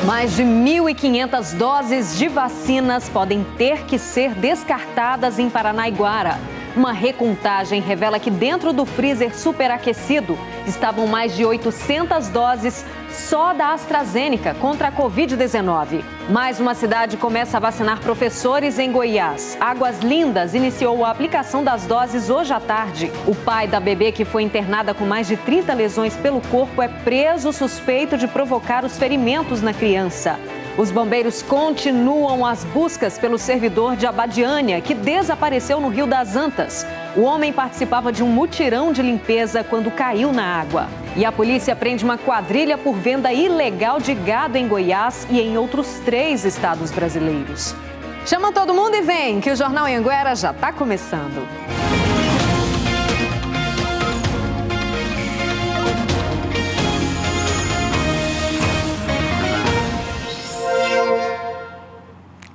Mais de 1.500 doses de vacinas podem ter que ser descartadas em Paranaiguara. Uma recontagem revela que dentro do freezer superaquecido estavam mais de 800 doses só da AstraZeneca contra a Covid-19. Mais uma cidade começa a vacinar professores em Goiás. Águas Lindas iniciou a aplicação das doses hoje à tarde. O pai da bebê, que foi internada com mais de 30 lesões pelo corpo, é preso suspeito de provocar os ferimentos na criança. Os bombeiros continuam as buscas pelo servidor de Abadiânia, que desapareceu no Rio das Antas. O homem participava de um mutirão de limpeza quando caiu na água. E a polícia prende uma quadrilha por venda ilegal de gado em Goiás e em outros 3 estados brasileiros. Chama todo mundo e vem, que o Jornal Anhanguera já está começando.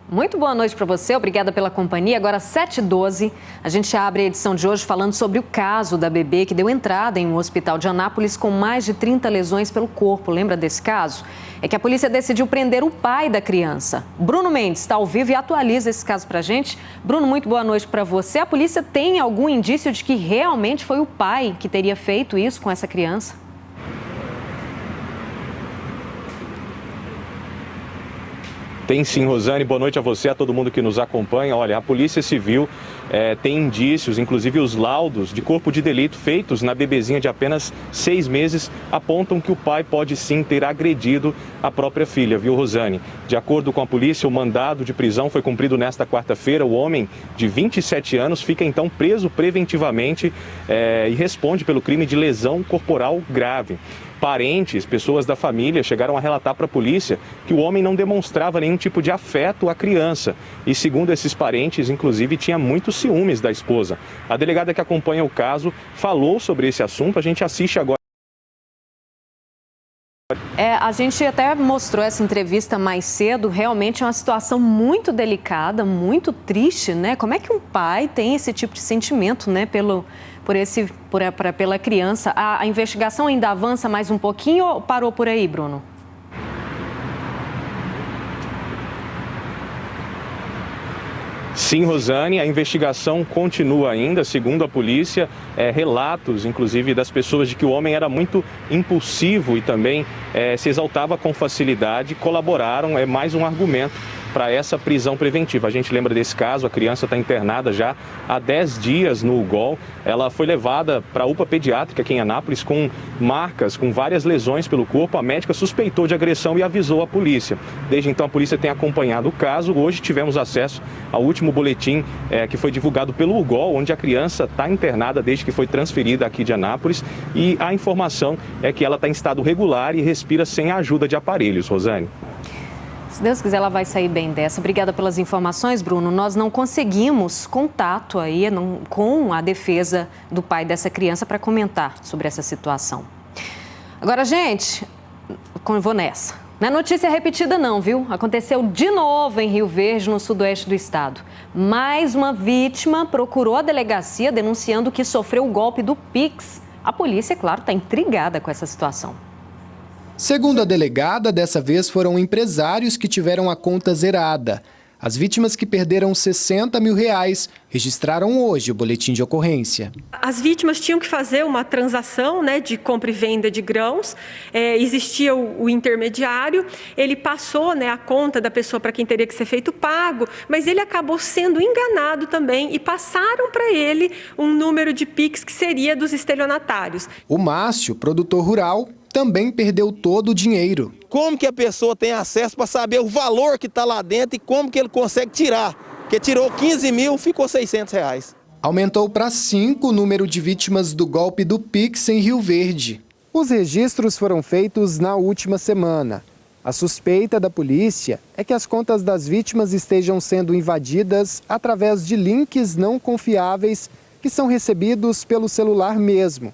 Muito boa noite para você, obrigada pela companhia. Agora 7h12, a gente abre a edição de hoje falando sobre o caso da bebê que deu entrada em um hospital de Anápolis com mais de 30 lesões pelo corpo. Lembra desse caso? É que a polícia decidiu prender o pai da criança. Bruno Mendes está ao vivo e atualiza esse caso para a gente. Bruno, muito boa noite para você. A polícia tem algum indício de que realmente foi o pai que teria feito isso com essa criança? Tem sim, Rosane. Boa noite a você, a todo mundo que nos acompanha. Olha, a Polícia Civil tem indícios, inclusive os laudos de corpo de delito feitos na bebezinha de apenas 6 meses apontam que o pai pode sim ter agredido a própria filha, viu, Rosane? De acordo com a polícia, o mandado de prisão foi cumprido nesta quarta-feira. O homem de 27 anos fica então preso preventivamente e responde pelo crime de lesão corporal grave. Parentes, pessoas da família chegaram a relatar para a polícia que o homem não demonstrava nenhum tipo de afeto à criança. E segundo esses parentes, inclusive, tinha muitos ciúmes da esposa. A delegada que acompanha o caso falou sobre esse assunto. A gente assiste agora. A gente até mostrou essa entrevista mais cedo. Realmente é uma situação muito delicada, muito triste, né? Como é que um pai tem esse tipo de sentimento, né? Pela criança. A investigação ainda avança mais um pouquinho ou parou por aí, Bruno? Sim, Rosane, a investigação continua ainda, segundo a polícia, relatos, inclusive, das pessoas de que o homem era muito impulsivo e também se exaltava com facilidade, colaboraram, é mais um argumento para essa prisão preventiva. A gente lembra desse caso, a criança está internada já há 10 dias no UGOL. Ela foi levada para a UPA pediátrica aqui em Anápolis com marcas, com várias lesões pelo corpo. A médica suspeitou de agressão e avisou a polícia. Desde então a polícia tem acompanhado o caso. Hoje tivemos acesso ao último boletim que foi divulgado pelo UGOL, onde a criança está internada desde que foi transferida aqui de Anápolis. E a informação é que ela está em estado regular e respira sem a ajuda de aparelhos, Rosane. Se Deus quiser, ela vai sair bem dessa. Obrigada pelas informações, Bruno. Nós não conseguimos contato aí com a defesa do pai dessa criança para comentar sobre essa situação. Agora, gente, vou nessa. Não é notícia repetida não, viu? Aconteceu de novo em Rio Verde, no sudoeste do estado. Mais uma vítima procurou a delegacia denunciando que sofreu o golpe do Pix. A polícia, é claro, está intrigada com essa situação. Segundo a delegada, dessa vez foram empresários que tiveram a conta zerada. As vítimas que perderam R$60 mil registraram hoje o boletim de ocorrência. As vítimas tinham que fazer uma transação, né, de compra e venda de grãos. Existia o intermediário, ele passou, né, a conta da pessoa para quem teria que ser feito pago, mas ele acabou sendo enganado também e passaram para ele um número de Pix que seria dos estelionatários. O Márcio, produtor rural, também perdeu todo o dinheiro. Como que a pessoa tem acesso para saber o valor que está lá dentro e como que ele consegue tirar? Porque tirou 15 mil, ficou R$600. Aumentou para 5 o número de vítimas do golpe do Pix em Rio Verde. Os registros foram feitos na última semana. A suspeita da polícia é que as contas das vítimas estejam sendo invadidas através de links não confiáveis que são recebidos pelo celular mesmo.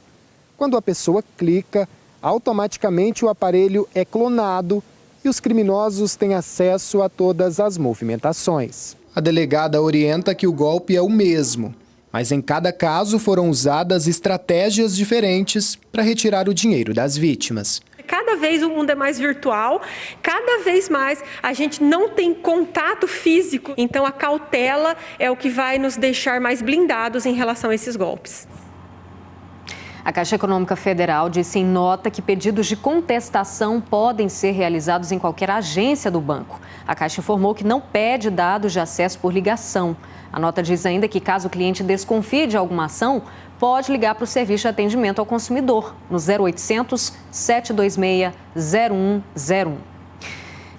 Quando a pessoa clica, automaticamente o aparelho é clonado e os criminosos têm acesso a todas as movimentações. A delegada orienta que o golpe é o mesmo, mas em cada caso foram usadas estratégias diferentes para retirar o dinheiro das vítimas. Cada cada vez o mundo é mais virtual, cada vez mais a gente não tem contato físico. Então a cautela é o que vai nos deixar mais blindados em relação a esses golpes. A Caixa Econômica Federal disse em nota que pedidos de contestação podem ser realizados em qualquer agência do banco. A Caixa informou que não pede dados de acesso por ligação. A nota diz ainda que, caso o cliente desconfie de alguma ação, pode ligar para o Serviço de Atendimento ao Consumidor, no 0800 726 0101.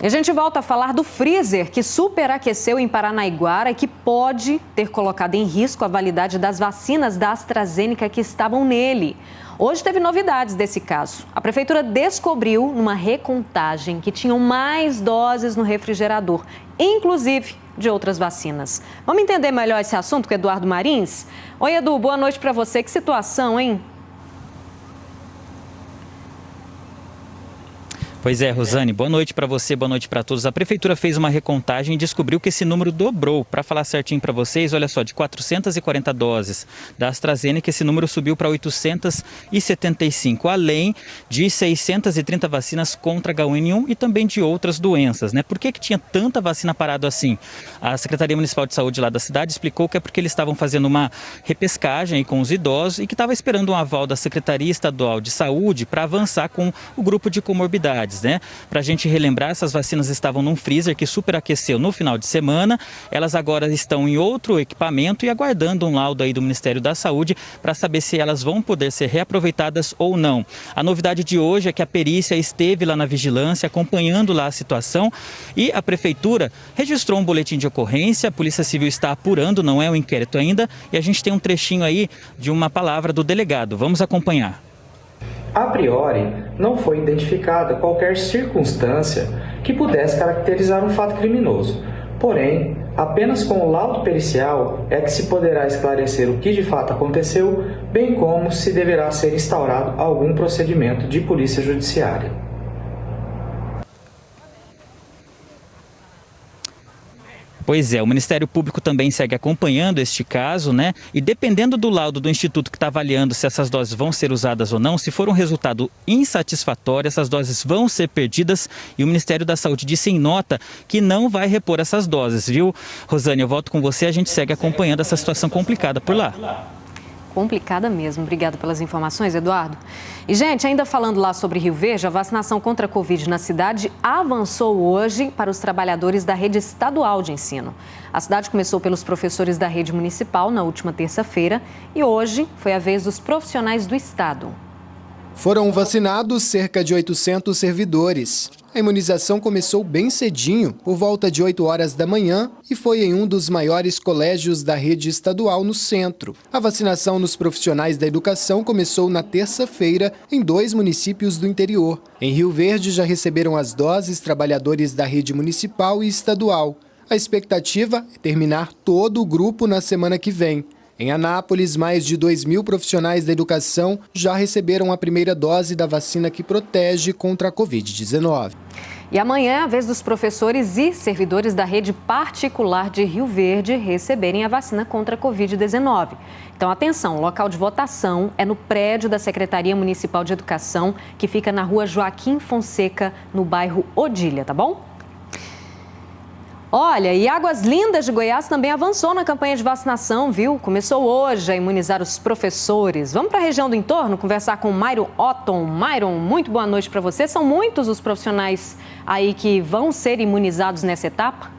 E a gente volta a falar do freezer que superaqueceu em Paranaiguara e que pode ter colocado em risco a validade das vacinas da AstraZeneca que estavam nele. Hoje teve novidades desse caso. A Prefeitura descobriu numa recontagem que tinham mais doses no refrigerador, inclusive de outras vacinas. Vamos entender melhor esse assunto com o Eduardo Marins? Oi, Edu, boa noite para você. Que situação, hein? Pois é, Rosane, boa noite para você, boa noite para todos. A Prefeitura fez uma recontagem e descobriu que esse número dobrou. Para falar certinho para vocês, olha só, de 440 doses da AstraZeneca, esse número subiu para 875, além de 630 vacinas contra H1N1 e também de outras doenças, né? Por que tinha tanta vacina parada assim? A Secretaria Municipal de Saúde lá da cidade explicou que é porque eles estavam fazendo uma repescagem aí com os idosos e que estava esperando um aval da Secretaria Estadual de Saúde para avançar com o grupo de comorbidades. Para a gente relembrar, essas vacinas estavam num freezer que superaqueceu no final de semana. Elas agora estão em outro equipamento e aguardando um laudo aí do Ministério da Saúde para saber se elas vão poder ser reaproveitadas ou não. A novidade de hoje é que a perícia esteve lá na vigilância, acompanhando lá a situação, e a Prefeitura registrou um boletim de ocorrência. A Polícia Civil está apurando, não é um inquérito ainda, e a gente tem um trechinho aí de uma palavra do delegado. Vamos acompanhar. A priori, não foi identificada qualquer circunstância que pudesse caracterizar um fato criminoso. Porém, apenas com o laudo pericial é que se poderá esclarecer o que de fato aconteceu, bem como se deverá ser instaurado algum procedimento de polícia judiciária. Pois é, o Ministério Público também segue acompanhando este caso, né? E dependendo do laudo do Instituto que está avaliando se essas doses vão ser usadas ou não, se for um resultado insatisfatório, essas doses vão ser perdidas, e o Ministério da Saúde disse em nota que não vai repor essas doses, viu? Rosane, eu volto com você, a gente segue acompanhando essa situação complicada por lá. Complicada mesmo. Obrigada pelas informações, Eduardo. E, gente, ainda falando lá sobre Rio Verde, a vacinação contra a Covid na cidade avançou hoje para os trabalhadores da rede estadual de ensino. A cidade começou pelos professores da rede municipal na última terça-feira e hoje foi a vez dos profissionais do estado. Foram vacinados cerca de 800 servidores. A imunização começou bem cedinho, por volta de 8 horas da manhã, e foi em um dos maiores colégios da rede estadual no centro. A vacinação nos profissionais da educação começou na terça-feira em 2 municípios do interior. Em Rio Verde já receberam as doses trabalhadores da rede municipal e estadual. A expectativa é terminar todo o grupo na semana que vem. Em Anápolis, mais de 2.000 profissionais da educação já receberam a primeira dose da vacina que protege contra a Covid-19. E amanhã é a vez dos professores e servidores da rede particular de Rio Verde receberem a vacina contra a Covid-19. Então, atenção, o local de votação é no prédio da Secretaria Municipal de Educação, que fica na rua Joaquim Fonseca, no bairro Odília, tá bom? Olha, e Águas Lindas de Goiás também avançou na campanha de vacinação, viu? Começou hoje a imunizar os professores. Vamos para a região do entorno conversar com o Myron Otton. Myron, muito boa noite para você. São muitos os profissionais aí que vão ser imunizados nessa etapa?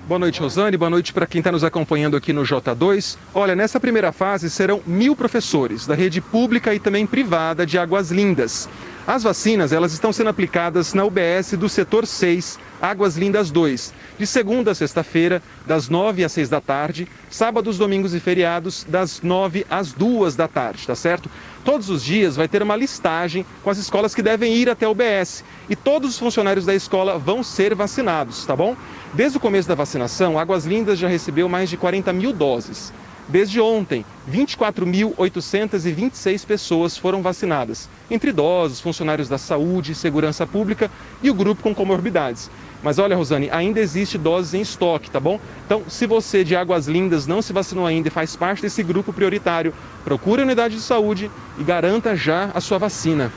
Boa noite, Rosane. Boa noite para quem está nos acompanhando aqui no J2. Olha, nessa primeira fase serão 1.000 professores da rede pública e também privada de Águas Lindas. As vacinas, elas estão sendo aplicadas na UBS do setor 6, Águas Lindas 2, de segunda a sexta-feira, das 9 às 6 da tarde, sábados, domingos e feriados, das 9 às 2 da tarde, tá certo? Todos os dias vai ter uma listagem com as escolas que devem ir até a UBS e todos os funcionários da escola vão ser vacinados, tá bom? Desde o começo da vacinação, Águas Lindas já recebeu mais de 40.000 doses. Desde ontem, 24.826 pessoas foram vacinadas, entre idosos, funcionários da saúde, segurança pública e o grupo com comorbidades. Mas olha, Rosane, ainda existe doses em estoque, tá bom? Então, se você de Águas Lindas não se vacinou ainda e faz parte desse grupo prioritário, procure a unidade de saúde e garanta já a sua vacina.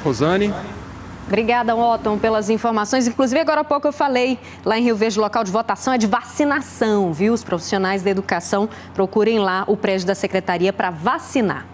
Rosane? Obrigada, Otton, pelas informações. Inclusive, agora há pouco eu falei, lá em Rio Verde, o local de votação é de vacinação, viu? Os profissionais da educação procurem lá o prédio da secretaria para vacinar.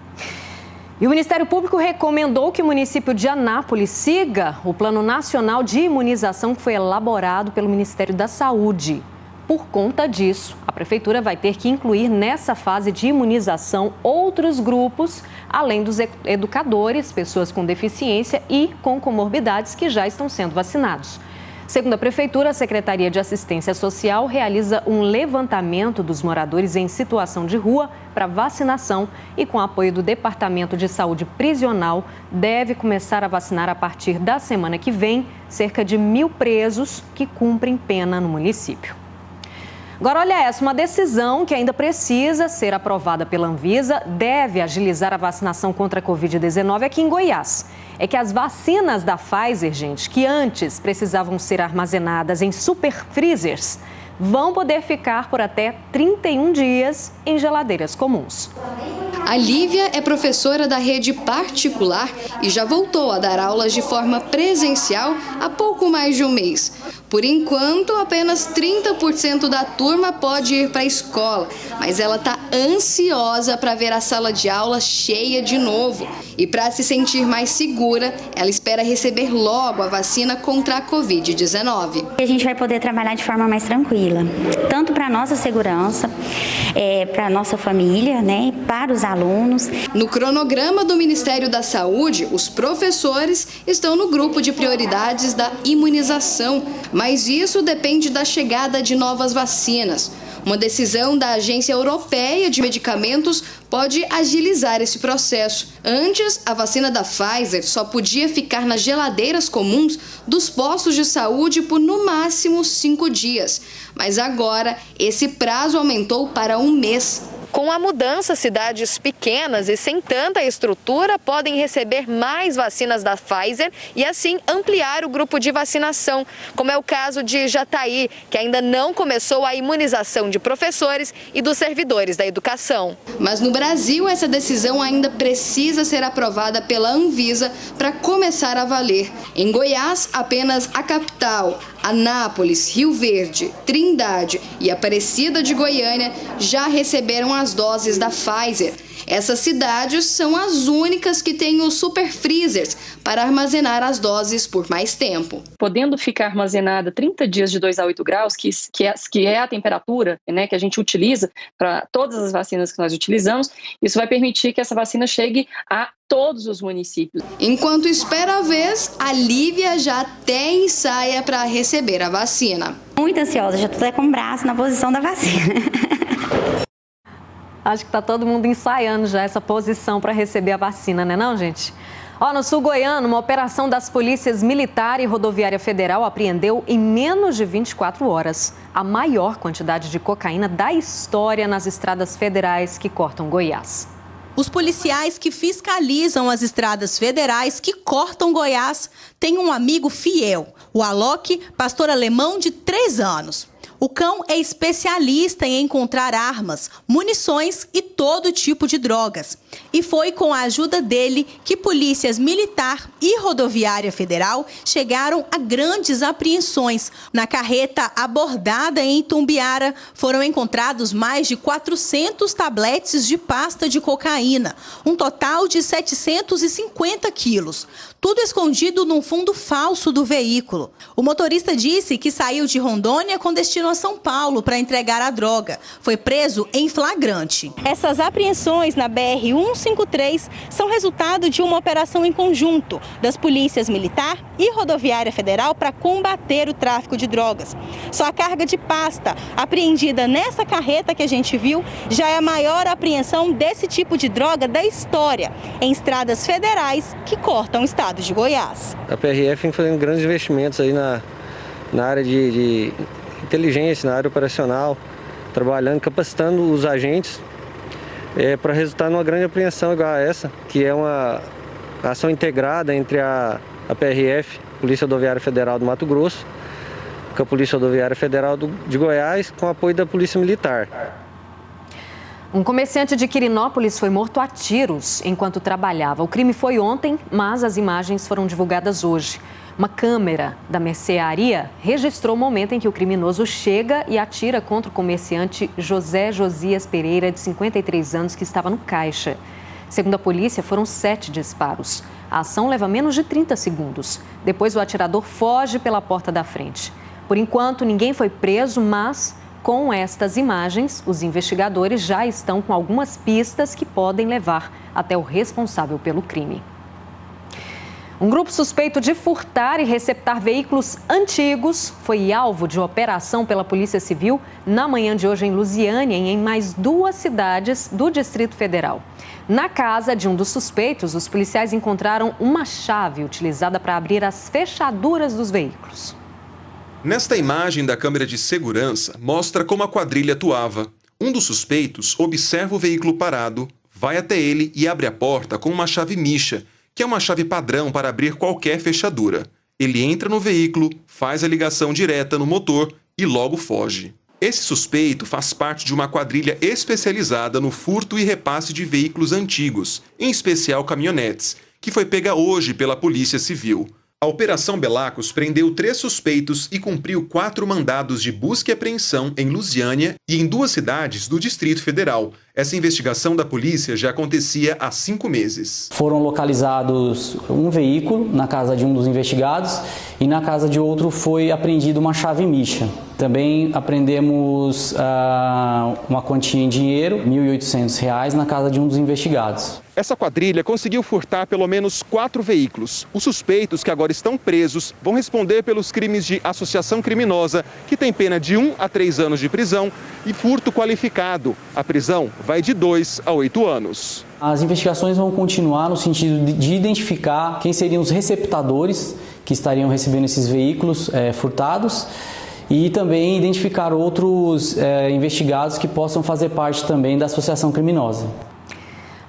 E o Ministério Público recomendou que o município de Anápolis siga o Plano Nacional de Imunização que foi elaborado pelo Ministério da Saúde. Por conta disso, a Prefeitura vai ter que incluir nessa fase de imunização outros grupos, além dos educadores, pessoas com deficiência e com comorbidades que já estão sendo vacinados. Segundo a Prefeitura, a Secretaria de Assistência Social realiza um levantamento dos moradores em situação de rua para vacinação e, com apoio do Departamento de Saúde Prisional, deve começar a vacinar a partir da semana que vem cerca de 1.000 presos que cumprem pena no município. Agora, olha essa, uma decisão que ainda precisa ser aprovada pela Anvisa deve agilizar a vacinação contra a Covid-19 aqui em Goiás. É que as vacinas da Pfizer, gente, que antes precisavam ser armazenadas em super freezers, vão poder ficar por até 31 dias em geladeiras comuns. A Lívia é professora da rede particular e já voltou a dar aulas de forma presencial há pouco mais de um mês. Por enquanto, apenas 30% da turma pode ir para a escola, mas ela está ansiosa para ver a sala de aula cheia de novo. E para se sentir mais segura, ela espera receber logo a vacina contra a Covid-19. A gente vai poder trabalhar de forma mais tranquila, tanto para a nossa segurança, para a nossa família, né, para os alunos. No cronograma do Ministério da Saúde, os professores estão no grupo de prioridades da imunização, mas isso depende da chegada de novas vacinas. Uma decisão da Agência Europeia de Medicamentos pode agilizar esse processo. Antes, a vacina da Pfizer só podia ficar nas geladeiras comuns dos postos de saúde por no máximo 5 dias. Mas agora, esse prazo aumentou para 1 mês. Com a mudança, cidades pequenas e sem tanta estrutura podem receber mais vacinas da Pfizer e assim ampliar o grupo de vacinação, como é o caso de Jataí, que ainda não começou a imunização de professores e dos servidores da educação. Mas no Brasil, essa decisão ainda precisa ser aprovada pela Anvisa para começar a valer. Em Goiás, apenas a capital, Anápolis, Rio Verde, Trindade e Aparecida de Goiânia já receberam as doses da Pfizer. Essas cidades são as únicas que têm os super freezers para armazenar as doses por mais tempo. Podendo ficar armazenada 30 dias de 2 a 8 graus, que é a temperatura, né, que a gente utiliza para todas as vacinas que nós utilizamos, isso vai permitir que essa vacina chegue a todos os municípios. Enquanto espera a vez, a Lívia já até ensaia para receber a vacina. Muito ansiosa, já estou até com o braço na posição da vacina. Acho que está todo mundo ensaiando já essa posição para receber a vacina, né não, gente? No sul goiano, uma operação das polícias militar e rodoviária federal apreendeu em menos de 24 horas a maior quantidade de cocaína da história nas estradas federais que cortam Goiás. Os policiais que fiscalizam as estradas federais que cortam Goiás têm um amigo fiel, o Alok, pastor alemão de 3 anos. O cão é especialista em encontrar armas, munições e todo tipo de drogas. E foi com a ajuda dele que polícias militar e rodoviária federal chegaram a grandes apreensões. Na carreta abordada em Itumbiara, foram encontrados mais de 400 tabletes de pasta de cocaína, um total de 750 quilos. Tudo escondido num fundo falso do veículo. O motorista disse que saiu de Rondônia com destino a São Paulo para entregar a droga. Foi preso em flagrante. Essas apreensões na BR-153 são resultado de uma operação em conjunto das polícias militar e rodoviária federal para combater o tráfico de drogas. Só a carga de pasta apreendida nessa carreta que a gente viu já é a maior apreensão desse tipo de droga da história em estradas federais que cortam o estado de Goiás. A PRF vem fazendo grandes investimentos aí na área de inteligência, na área operacional, trabalhando, capacitando os agentes para resultar numa grande apreensão igual a essa, que é uma ação integrada entre a PRF, Polícia Rodoviária Federal do Mato Grosso, com a Polícia Rodoviária Federal de Goiás, com apoio da Polícia Militar. Um comerciante de Quirinópolis foi morto a tiros enquanto trabalhava. O crime foi ontem, mas as imagens foram divulgadas hoje. Uma câmera da mercearia registrou o momento em que o criminoso chega e atira contra o comerciante José Josias Pereira, de 53 anos, que estava no caixa. Segundo a polícia, foram 7 disparos. A ação leva menos de 30 segundos. Depois, o atirador foge pela porta da frente. Por enquanto, ninguém foi preso, mas com estas imagens, os investigadores já estão com algumas pistas que podem levar até o responsável pelo crime. Um grupo suspeito de furtar e receptar veículos antigos foi alvo de operação pela Polícia Civil na manhã de hoje em Lusiânia e em mais 2 cidades do Distrito Federal. Na casa de um dos suspeitos, os policiais encontraram uma chave utilizada para abrir as fechaduras dos veículos. Nesta imagem da câmera de segurança, mostra como a quadrilha atuava. Um dos suspeitos observa o veículo parado, vai até ele e abre a porta com uma chave micha, que é uma chave padrão para abrir qualquer fechadura. Ele entra no veículo, faz a ligação direta no motor e logo foge. Esse suspeito faz parte de uma quadrilha especializada no furto e repasse de veículos antigos, em especial caminhonetes, que foi pega hoje pela Polícia Civil. A Operação Belacos prendeu 3 suspeitos e cumpriu 4 mandados de busca e apreensão em Lusiânia e em 2 cidades do Distrito Federal. Essa investigação da polícia já acontecia há 5 meses. Foram localizados um veículo na casa de um dos investigados e na casa de outro foi apreendida uma chave micha. Também apreendemos uma quantia em dinheiro, R$ 1.800, na casa de um dos investigados. Essa quadrilha conseguiu furtar pelo menos 4 veículos. Os suspeitos, que agora estão presos, vão responder pelos crimes de associação criminosa, que tem pena de 1 a 3 anos de prisão, e furto qualificado. A prisão vai de 2 a 8 anos. As investigações vão continuar no sentido de identificar quem seriam os receptadores que estariam recebendo esses veículos furtados e também identificar outros investigados que possam fazer parte também da associação criminosa.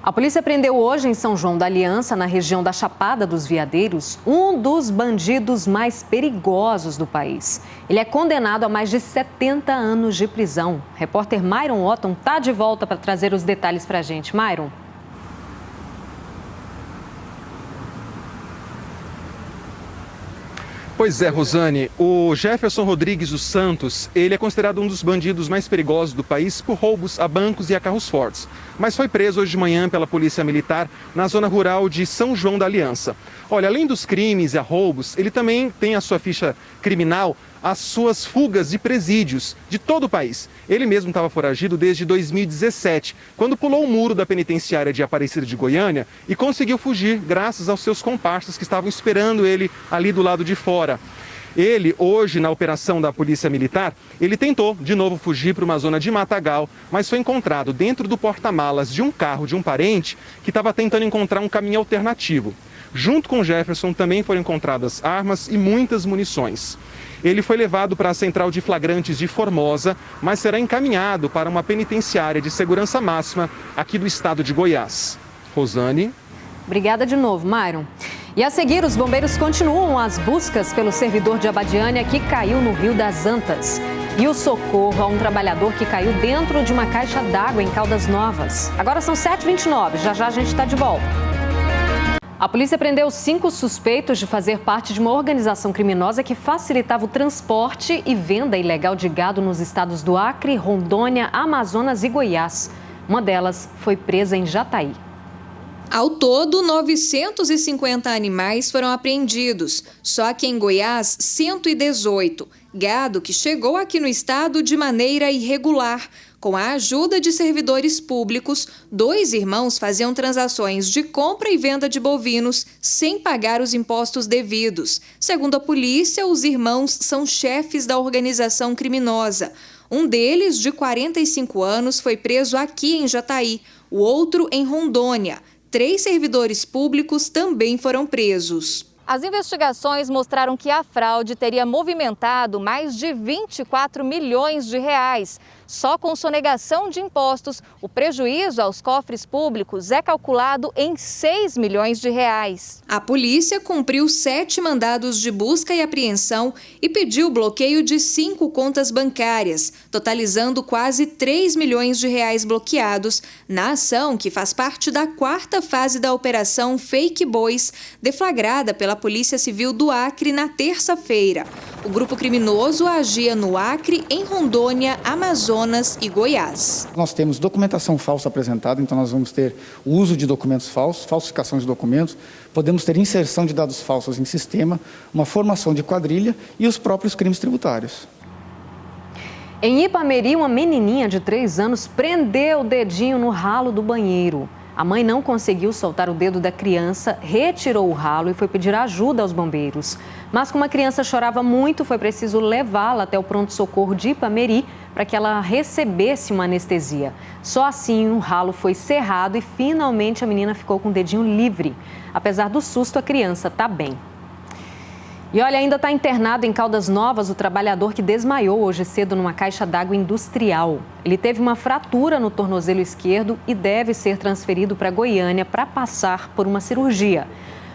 A polícia prendeu hoje em São João da Aliança, na região da Chapada dos Veadeiros, um dos bandidos mais perigosos do país. Ele é condenado a mais de 70 anos de prisão. O repórter Myron Otton está de volta para trazer os detalhes para a gente. Myron. Pois é, Rosane, o Jefferson Rodrigues dos Santos, ele é considerado um dos bandidos mais perigosos do país por roubos a bancos e a carros fortes. Mas foi preso hoje de manhã pela Polícia Militar na zona rural de São João da Aliança. Olha, além dos crimes e roubos, ele também tem a sua ficha criminal, as suas fugas de presídios de todo o país. Ele mesmo estava foragido desde 2017, quando pulou o muro da penitenciária de Aparecida de Goiânia e conseguiu fugir graças aos seus comparsas que estavam esperando ele ali do lado de fora. Ele, hoje, na operação da Polícia Militar, ele tentou de novo fugir para uma zona de matagal, mas foi encontrado dentro do porta-malas de um carro de um parente que estava tentando encontrar um caminho alternativo. Junto com Jefferson também foram encontradas armas e muitas munições. Ele foi levado para a Central de Flagrantes de Formosa, mas será encaminhado para uma penitenciária de segurança máxima aqui do estado de Goiás. Rosane. Obrigada de novo, Myron. E a seguir, os bombeiros continuam as buscas pelo servidor de Abadiânia que caiu no Rio das Antas. E o socorro a um trabalhador que caiu dentro de uma caixa d'água em Caldas Novas. Agora são 7h29, já a gente está de volta. A polícia prendeu 5 suspeitos de fazer parte de uma organização criminosa que facilitava o transporte e venda ilegal de gado nos estados do Acre, Rondônia, Amazonas e Goiás. Uma delas foi presa em Jataí. Ao todo, 950 animais foram apreendidos, só que em Goiás, 118. Gado que chegou aqui no estado de maneira irregular. Com a ajuda de servidores públicos, 2 irmãos faziam transações de compra e venda de bovinos sem pagar os impostos devidos. Segundo a polícia, os irmãos são chefes da organização criminosa. Um deles, de 45 anos, foi preso aqui em Jataí, o outro em Rondônia. 3 servidores públicos também foram presos. As investigações mostraram que a fraude teria movimentado mais de 24 milhões de reais. Só com sonegação de impostos, o prejuízo aos cofres públicos é calculado em 6 milhões de reais. A polícia cumpriu 7 mandados de busca e apreensão e pediu o bloqueio de 5 contas bancárias, totalizando quase 3 milhões de reais bloqueados na ação que faz parte da 4ª fase da Operação Fake Bois, deflagrada pela Polícia Civil do Acre na terça-feira. O grupo criminoso agia no Acre, em Rondônia, Amazonas e Goiás. Nós temos documentação falsa apresentada, então nós vamos ter o uso de documentos falsos, falsificação de documentos, podemos ter inserção de dados falsos em sistema, uma formação de quadrilha e os próprios crimes tributários. Em Ipameri, uma menininha de 3 anos prendeu o dedinho no ralo do banheiro. A mãe não conseguiu soltar o dedo da criança, retirou o ralo e foi pedir ajuda aos bombeiros. Mas como a criança chorava muito, foi preciso levá-la até o pronto-socorro de Ipameri para que ela recebesse uma anestesia. Só assim o ralo foi cerrado e finalmente a menina ficou com o dedinho livre. Apesar do susto, a criança está bem. E olha, ainda está internado em Caldas Novas o trabalhador que desmaiou hoje cedo numa caixa d'água industrial. Ele teve uma fratura no tornozelo esquerdo e deve ser transferido para Goiânia para passar por uma cirurgia.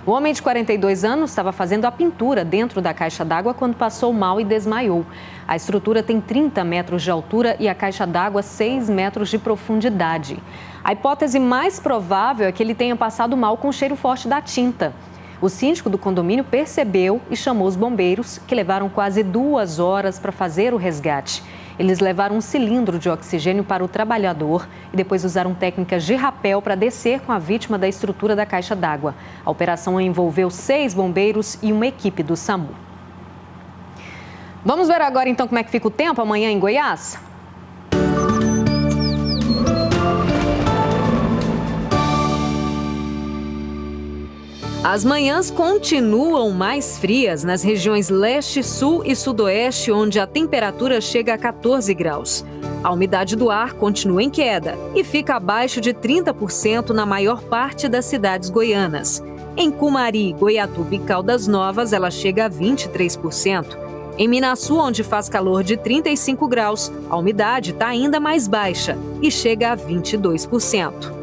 O homem de 42 anos estava fazendo a pintura dentro da caixa d'água quando passou mal e desmaiou. A estrutura tem 30 metros de altura e a caixa d'água 6 metros de profundidade. A hipótese mais provável é que ele tenha passado mal com o cheiro forte da tinta. O síndico do condomínio percebeu e chamou os bombeiros, que levaram quase 2 horas para fazer o resgate. Eles levaram um cilindro de oxigênio para o trabalhador e depois usaram técnicas de rapel para descer com a vítima da estrutura da caixa d'água. A operação envolveu 6 bombeiros e uma equipe do SAMU. Vamos ver agora então como é que fica o tempo amanhã em Goiás? As manhãs continuam mais frias nas regiões leste, sul e sudoeste, onde a temperatura chega a 14 graus. A umidade do ar continua em queda e fica abaixo de 30% na maior parte das cidades goianas. Em Cumari, Goiatuba e Caldas Novas, ela chega a 23%. Em Minaçu, onde faz calor de 35 graus, a umidade está ainda mais baixa e chega a 22%.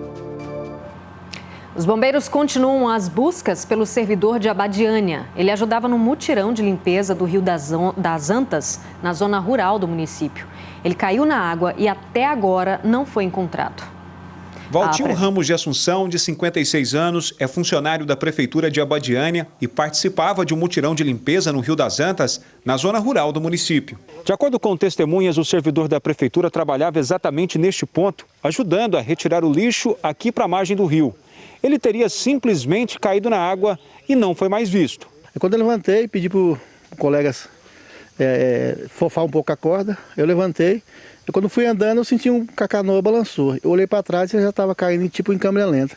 Os bombeiros continuam as buscas pelo servidor de Abadiânia. Ele ajudava no mutirão de limpeza do Rio das Antas, na zona rural do município. Ele caiu na água e até agora não foi encontrado. Valtinho Ramos de Assunção, de 56 anos, é funcionário da Prefeitura de Abadiânia e participava de um mutirão de limpeza no Rio das Antas, na zona rural do município. De acordo com testemunhas, o servidor da Prefeitura trabalhava exatamente neste ponto, ajudando a retirar o lixo aqui para a margem do rio. Ele teria simplesmente caído na água e não foi mais visto. Quando eu levantei, pedi para os colegas fofar um pouco a corda, eu levantei. E quando fui andando, eu senti que a canoa balançou. Eu olhei para trás e já estava caindo tipo em câmera lenta.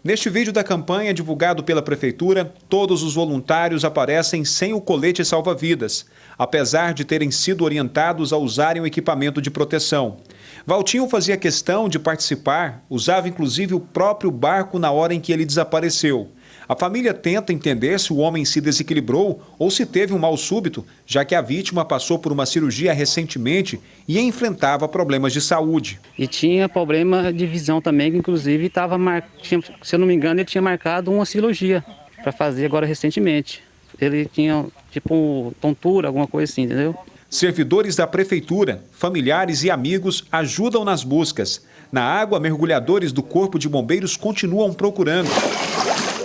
Neste vídeo da campanha divulgado pela Prefeitura, todos os voluntários aparecem sem o colete salva-vidas, apesar de terem sido orientados a usarem o equipamento de proteção. Valtinho fazia questão de participar, usava inclusive o próprio barco na hora em que ele desapareceu. A família tenta entender se o homem se desequilibrou ou se teve um mal súbito, já que a vítima passou por uma cirurgia recentemente e enfrentava problemas de saúde. E tinha problema de visão também, que inclusive se eu não me engano, ele tinha marcado uma cirurgia para fazer agora recentemente. Ele tinha tipo tontura, alguma coisa assim, entendeu? Servidores da Prefeitura, familiares e amigos ajudam nas buscas. Na água, mergulhadores do Corpo de Bombeiros continuam procurando.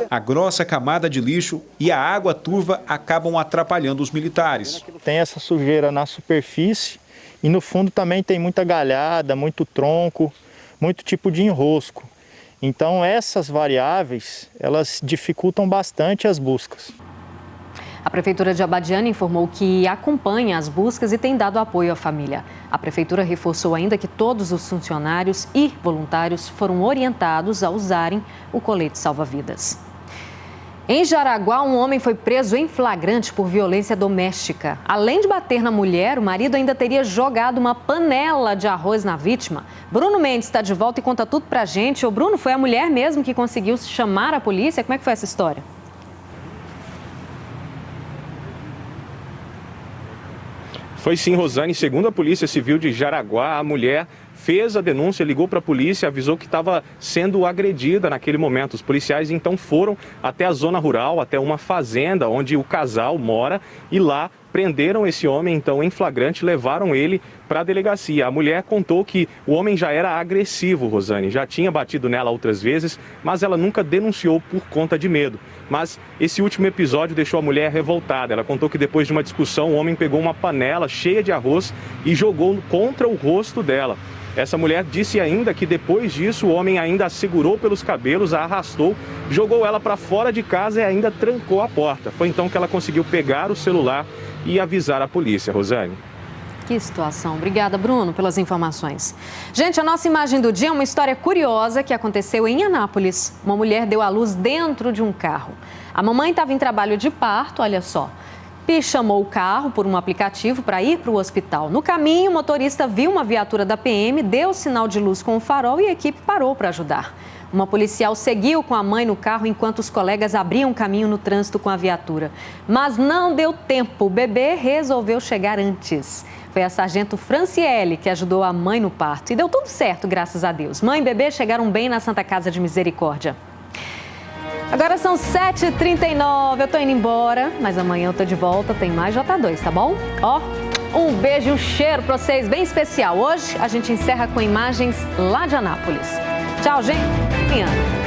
A grossa camada de lixo e a água turva acabam atrapalhando os militares. Tem essa sujeira na superfície e no fundo também tem muita galhada, muito tronco, muito tipo de enrosco. Então essas variáveis, elas dificultam bastante as buscas. A Prefeitura de Abadiânia informou que acompanha as buscas e tem dado apoio à família. A Prefeitura reforçou ainda que todos os funcionários e voluntários foram orientados a usarem o colete salva-vidas. Em Jaraguá, um homem foi preso em flagrante por violência doméstica. Além de bater na mulher, o marido ainda teria jogado uma panela de arroz na vítima. Bruno Mendes está de volta e conta tudo pra gente. Ô Bruno, foi a mulher mesmo que conseguiu chamar a polícia? Como é que foi essa história? Foi sim, Rosane. Segundo a Polícia Civil de Jaraguá, a mulher fez a denúncia, ligou para a polícia, avisou que estava sendo agredida naquele momento. Os policiais então foram até a zona rural, até uma fazenda onde o casal mora, e lá prenderam esse homem então em flagrante, levaram ele para a delegacia. A mulher contou que o homem já era agressivo, Rosane, já tinha batido nela outras vezes, mas ela nunca denunciou por conta de medo. Mas esse último episódio deixou a mulher revoltada. Ela contou que depois de uma discussão, o homem pegou uma panela cheia de arroz e jogou contra o rosto dela. Essa mulher disse ainda que depois disso o homem ainda a segurou pelos cabelos, a arrastou, jogou ela para fora de casa e ainda trancou a porta. Foi então que ela conseguiu pegar o celular e avisar a polícia, Rosane. Que situação. Obrigada, Bruno, pelas informações. Gente, a nossa imagem do dia é uma história curiosa que aconteceu em Anápolis. Uma mulher deu à luz dentro de um carro. A mamãe estava em trabalho de parto, olha só. Pi chamou o carro por um aplicativo para ir para o hospital. No caminho, o motorista viu uma viatura da PM, deu sinal de luz com o farol e a equipe parou para ajudar. Uma policial seguiu com a mãe no carro enquanto os colegas abriam caminho no trânsito com a viatura. Mas não deu tempo, o bebê resolveu chegar antes. Foi a sargento Franciele que ajudou a mãe no parto e deu tudo certo, graças a Deus. Mãe e bebê chegaram bem na Santa Casa de Misericórdia. Agora são 7h39, eu tô indo embora, mas amanhã eu tô de volta, tem mais J2, tá bom? Ó, um beijo e um cheiro pra vocês, bem especial. Hoje a gente encerra com imagens lá de Anápolis. Tchau, gente. Até amanhã.